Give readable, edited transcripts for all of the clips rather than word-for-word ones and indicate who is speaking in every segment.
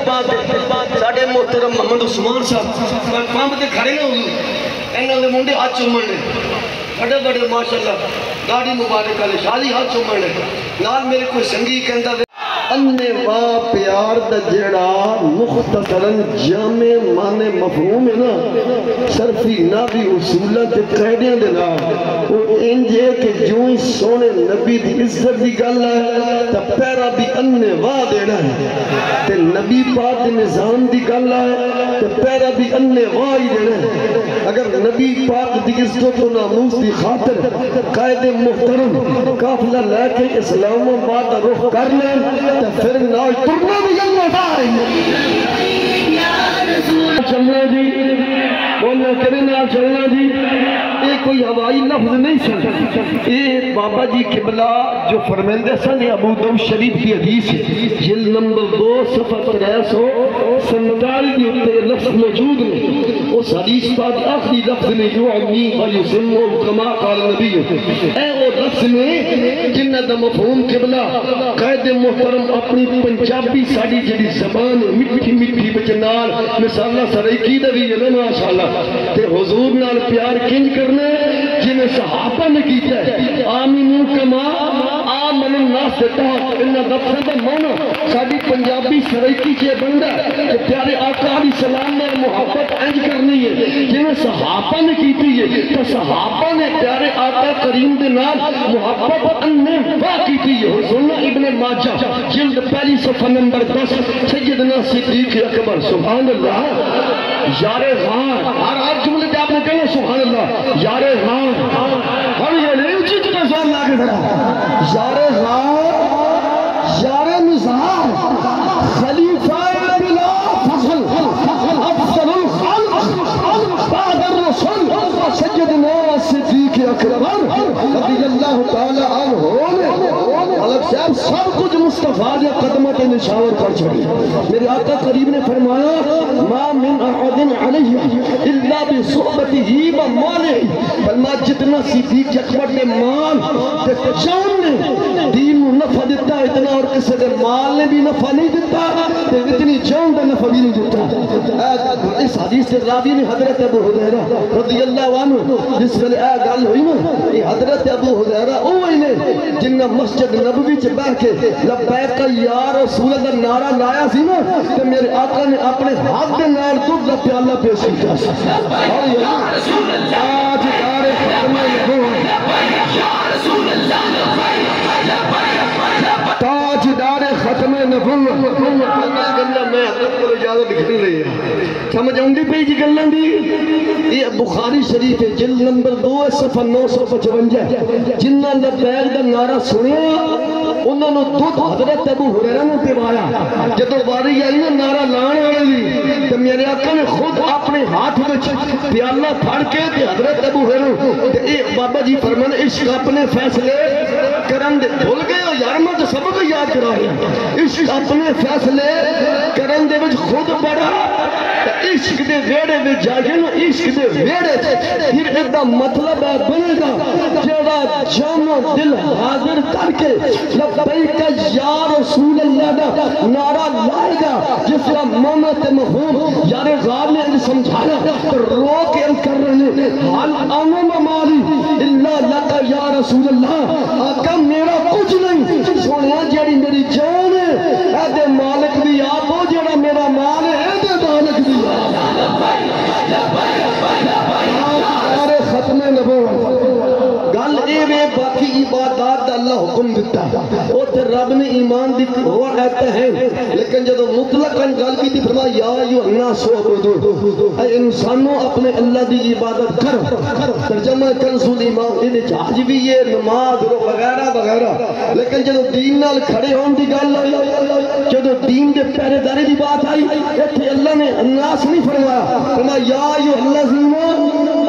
Speaker 1: بعد ساڑھے محترم محمد عثمان صاحب پامپ دے کھڑے نہ ہوئی انہوں نے منڈے ہاتھ چومن لے بڑے بڑے ماشاءاللہ گاڑی مبارک علی شادی ہاتھ چومن لے نال میرے کوئی سنگی کہندہ انوا پیار دا جڑا مختصراً جامع معنی مفہوم ہے نا صرفی نبی اصولت قیدیاں دینا وہ انجے کہ جو ہی سونے نبی دی عزت دی گل ہے تا پیرا بھی انوا دینا ہے تے نبی پاک دی نظام دی گل ہے تے پیرا بھی انوا ہی دینا ہے اگر نبی پاک دی عزت و ناموس دی خاطر قائد محترم قافلہ لے کے اسلام آباد رخ کر لیں پھر ناش ترنا بھی اللہ بھائی چلنا جی بولنا کرنا چلنا جی یہ کوئی ہوائی لفظ نہیں سن یہ بابا جی قبلہ جو فرمیندے سن ابو داؤد شریف کی حدیث ہے جلد نمبر 2 صفحہ 347 کی اتنے لفظ موجود ہیں اس حدیث پاک آخری لفظ نے یعنی ویسمو کما قال نبی اے وہ لفظ نے جنہ دا مفہوم قبلہ قائد محترم اپنی پنجابی ساڑی جڑی زبان مٹھی مٹھی بچنال مثالہ سرائکی دا بھی ہے ماشاءاللہ تے حضور نال پیار کنج کرنے جنہیں صحابہ نے کیتا ہے آمینو کما آمن الناس دیتا انہا دفعہ دا مونا ساڑی پنجابی سرائکی چے بندہ کہ پیارے آقا علیہ السلام نے محبت انج کرنی ہے جنہیں صحابہ نے کیتی ہے تو صحابہ نے پیارے آقا کریم دے نال محبت انہا کیتی ہے حضورنا ابن ماجہ جلد پہلی صفحہ نمبر 10 سیدنا صدیق اکبر سبحان اللہ یار غان ہر جملے پہ آپ نے کہا سبحان اللہ یار غان ہم یہ نہیں اچھی چکا سوال لاکے دھرا یار غان یار نظام خلیفہ بلا فضل افضل الخلق بعد الرسول سیدنا صدیق اکبر رضی اللہ تعالی عنہ الگ صاحب سب کچھ مصطفیٰ نے قدمت نشاور کر چھڑی میرے آقا قریب نے فرمایا ما من احد علیہ الا بصحبتہ و مالہ فرما جتنا صدیق اکبر نے مال تے جان نے دین کو نفع دیتا اتنا اور کسی دے مال نے بھی نفع نہیں دیتا تے اتنی جان دا نفع بھی نہیں دیتا اس حدیث سے راوی نے حضرت ابو حریرہ رضی اللہ عنہ جس ویلے اے گل ہوئی نا یہ حضرت ابو حریرہ اوہی نے جنہ مسجد نبوی چ بیٹھ کے لبیک یا رسول اللہ نعرہ لایا سی نا کہ میرے آقا نے اپنے ہاتھ دے نال دودھ دا پیالہ پیش کیا اور یہ آج دار ختم تاج دار ختم نبوت میں حضرت کو اجازت لکھنی رہی ہے سمجھ آؤں دی پہ جی گلن دی یہ بخاری شریف ہے جلد نمبر 2 صفحہ 955 جنہ لبیک دا نعرہ سنیا انہوں نے دودھ حضرت ابو حریرہ نے پیوایا جدو باری آئی نا نعرہ لان آئے دی تو میرے آقا نے خود اپنے ہاتھ میں پیالہ پھاڑ کے تے حضرت ابو حریرہ اے بابا جی فرمانے عشق اپنے فیصلے کرن دے بھول گئے ہو یار میں تو سبق یاد کرا رہی عشق اپنے فیصلے کرن دے وچ خود بڑا عشق دے ویڑے میں جاگے نا عشق دے ویڑے پھر ایدہ مطلب ہے بنے گا جڑا جامع دل حاضر کر کے لبیک یا رسول اللہ دا نعرہ لائے گا جس کا مامت مفہوم یار غاب نے انہیں سمجھایا تو رو کے کر رہے حال آنو ممالی اللہ لکا یا رسول اللہ آقا میرا کچھ نہیں سوڑیا جیڑی میری جان ہے اے دے مالک بھی آپ ہو جیڑا میرا مال ہے اے دے مالک بھی آپ ختم نبوت گل اے وے باقی عبادات دا اللہ حکم دیتا ہے وہ تے رب نے ایمان دیتی ہوا کہتے ہیں لیکن جدو مطلقاً گل کی تھی فرمایا یا ایوہ الناس عبدو اے انسانوں اپنے اللہ دی عبادت کرو ترجمہ کنزول ایمان انہیں چاہج بھی یہ نماز وغیرہ وغیرہ لیکن جدو دین نال کھڑے ہون دی گل جدو دین دے پہرے داری دی بات آئی ایتھے اللہ نے الناس نہیں فرمایا فرمایا یا ایوہ الذین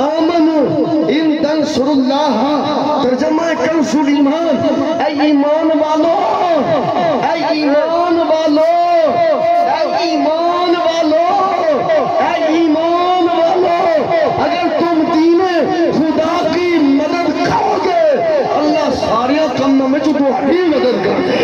Speaker 1: آمنوا ان تنصر اللہ ترجمہ کنزول ایمان اے ایمان والو اے ایمان والو اے ایمان والو اے ایمان والو اگر تم دین خدا کی مدد کرو گے اللہ سارے کم میں جو تمہاری مدد کر دے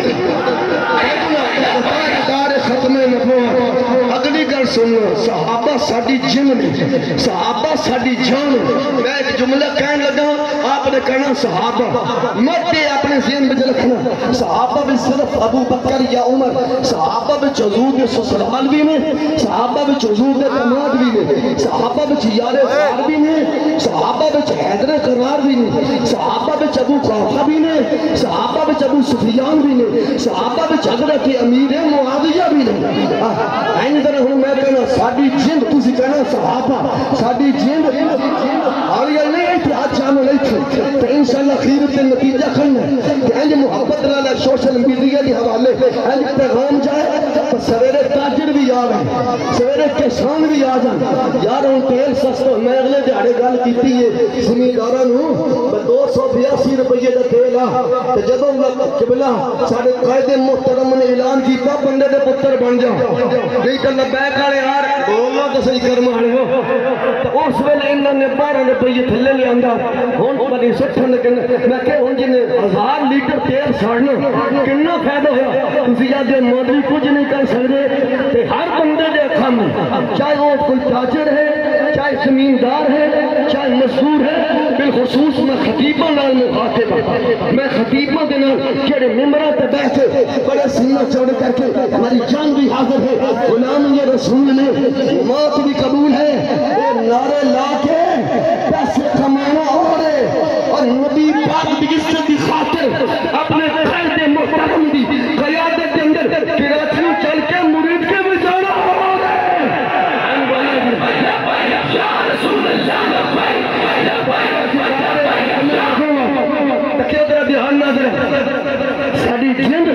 Speaker 1: دار ختم نبوت اگلی گل سن صحابہ ساڈی جن نے صحابہ ساڈی جان میں ایک جملہ کہنے لگا آپ نے کہنا صحابہ مت اپنے ذہن میں رکھنا صحابہ بھی صرف ابو بکر یا عمر صحابہ بھی حضور کے سسرال بھی نے صحابہ بھی حضور کے داماد بھی نے صحابہ بھی یار غار بھی نے صحابہ بھی حیدر قرار بھی نے صحابہ بھی ابو قحافہ بھی نے صحابہ بھی ابو سفیان بھی نے صحابہ بھی حضرت امیر معاویہ بھی نے این طرح ہوں میں کہنا ساڈی جند تسی کہنا صحابہ ساڈی جند حالیہ نہیں ہے کہ آج شامل نہیں تھے تو انشاءاللہ خیرت نتیجہ کھلنا ہے کہ انج محبت لالا سوشل میڈیا دی حوالے انج پیغام جائے تو سویرے تاجر بھی آ گئے سویرے کسان بھی آ جائیں یار ہوں تیل سستو میں اگلے دیہڑے گل کیتی ہے زمینداراں نوں 282 روپے دا تیل آ تے جدوں قبلہ ساڈے قائد محترم نے اعلان کیتا بندے دے پتر بن جا نہیں تے لبیک والے یار بولو تے صحیح کرم والے ہو تے اس ویلے انہاں نے 12 روپے تھلے لے آندا ہن بڑی سٹھن میں کہ ہن جن 1000 لیٹر تیل سڑنا کتنا فائدہ ہوا تسی یاد مودی کچھ نہیں کر سکدے تے ہر بندے دے اکھاں چاہے وہ کوئی تاجر ہے چاہے زمیندار ہے چاہے مزدور ہے بالخصوص میں خطیبہ نال مخاطب ہوں میں خطیبہ دے نال جڑے ممبراں تے بیٹھے بڑے سینہ چوڑ کر کے ہماری جان بھی حاضر ہے غلام یہ رسول نے موت بھی قبول ہے یہ نعرے لا کے پیسے کمانا اور نبی پاک کی عزت کی خاطر اپنے قائد محترم دی قیادت کے اندر کراچی چل کے مرید کے بچانا ساڑی جند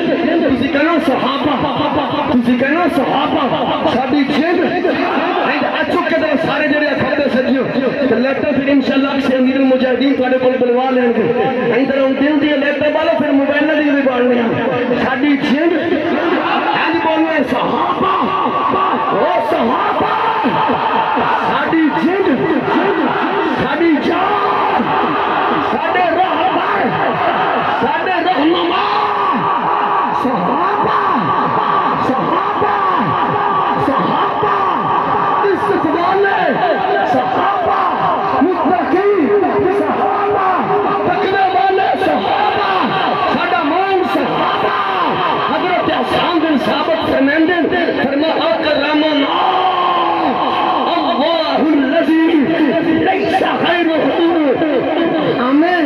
Speaker 1: تسی کہنا صحابہ تسی کہنا صحابہ ساڑی جند اچھو کے در سارے جڑے اکھتے سجیوں تو لیتا پھر انشاءاللہ سے امیر المجاہدین تھوڑے کو بلوا لیں گے این طرح ان دل دیا لیتا بالا پھر موبائل دی بھی بڑھ لیں ساڑی جند این بولنے صحابہ او صحابہ ساڑی جند ساڑی جان ساڑے رہبر ساڑے رہنما صحابہ صحابہ صحابہ عزت والے صحابہ متقی صحابہ تقوی والے صحابہ ساڑا مان صحابہ حضرت حسان بن ثابت فرماندے فرمایا اکرمنا اللہ الذی لیس غیرہ ہمیں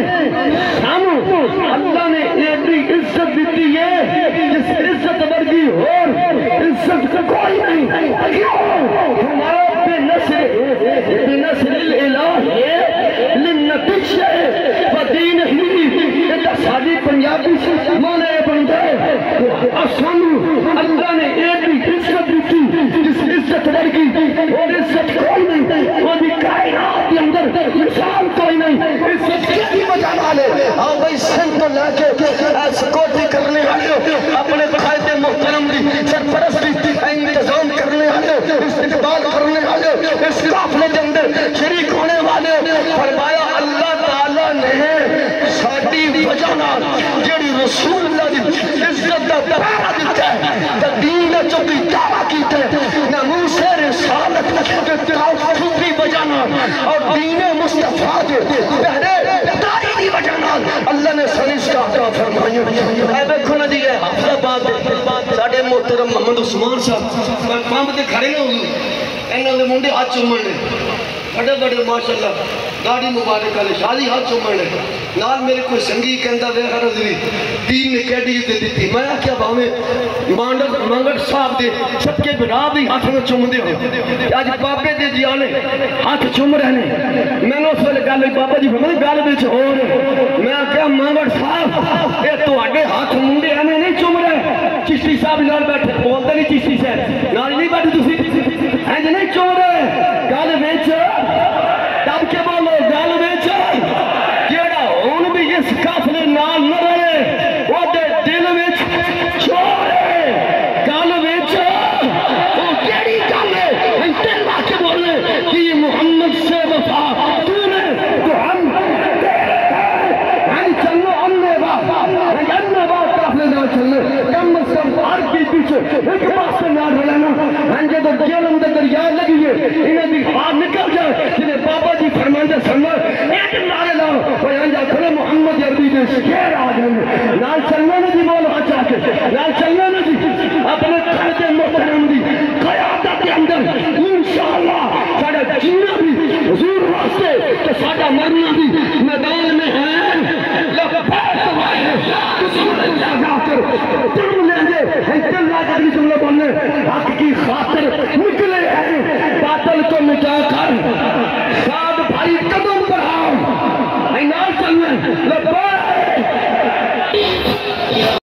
Speaker 1: اللہ نے ایڈی عزت دیتی ہے جس عزت ورگی اور عزت کوئی نہیں ہمارا بنصر الالہ لنتش فدین ہی یہ ساری پنجابی سے مانے بندے اللہ نے ایڈی عزت دیتی جس عزت ورگی اور عزت کوئی نہیں وہ بھی کائنات کے اندر مثال کوئی نہیں عزت کی بجانا لے آؤ بھائی سن تو لے کے سکوٹی کرنے والے اپنے قائد محترم دی سرپرستی انتظام کرنے والے استقبال کرنے والے اس قافلے کے اندر شریک ہونے والے فرمایا اللہ تعالیٰ نے ساڑی وجہ جڑی رسول اللہ دی عزت دا پہرا دیتا ہے تا دین دا چوکی دعویٰ کیتا ہے ناموس رسالت کے تحفظ دی وجہ اور دین مصطفیٰ دے پہرے دائی دی وجہ اللہ نے سنیس کا عطا فرمائی اے بیکھو نہ دیئے حافظہ بات ساڑے محترم محمد عثمان صاحب مقام دے کھڑے نہ ہوئی اینہ دے منڈے ہاتھ چومن لے بڑے بڑے ماشاءاللہ گاڑی مبارک علی شادی ہاتھ چومن لے نال میرے کوئی سنگی کہندہ دے غرضی دین نے کیڈی دے دیتی میں کیا باہمیں مانگٹ صاحب دے سب کے بڑا بھی ہاتھ میں چوم دے ہو آج بابے دے جیانے ہاتھ چوم رہنے میں نے اس ویلے گالے بابا جی فرمائے گالے بے چھوڑ میں کیا مانگٹ صاحب اے تو آگے ہاتھ منڈے ہمیں نہیں چوم رہے چشتی صاحب نال بیٹھے بولتے نہیں چشتی صاحب نال نہیں بیٹھے تسی اینج نہیں چوم رہے گالے بے چھوڑ تب کے بولو گالے بے چھوڑ جیڑا ہون بھی اس کافلے نال نہ رہے وہ دے دل میں چھوڑے گالے بے چھوڑ وہ کیڑی گالے ہم تیل واقع بولنے کہ یہ محمد سے وفا تو نے تو ہم ہم چلو اننے با کافلے نال چلنے کم از کم ہر کی پیچھے ایک پاس سے نال رہنے جب جہنم دے دریا لگی ہے انہیں بھی ہار نکل جائے جنہیں بابا جی فرماندے سن ایک نعرے لاؤ بیان جا کھلے محمد عربی دے شیر آ جائیں لال چلنا نے جی بول آچا کے لال چلنا نے جی اپنے قائد محترم دی قیادت کے اندر انشاءاللہ ساڑھا جینا بھی حضور واسطے تو ساڑھا مرنا بھی میدان میں ہے لبیک وائے قصور اللہ جا کر تم لیں گے ہیتر اللہ جا جملہ بولنے حق کی خاطر نکلے ہیں باطل کو مٹا کر ساتھ بھائی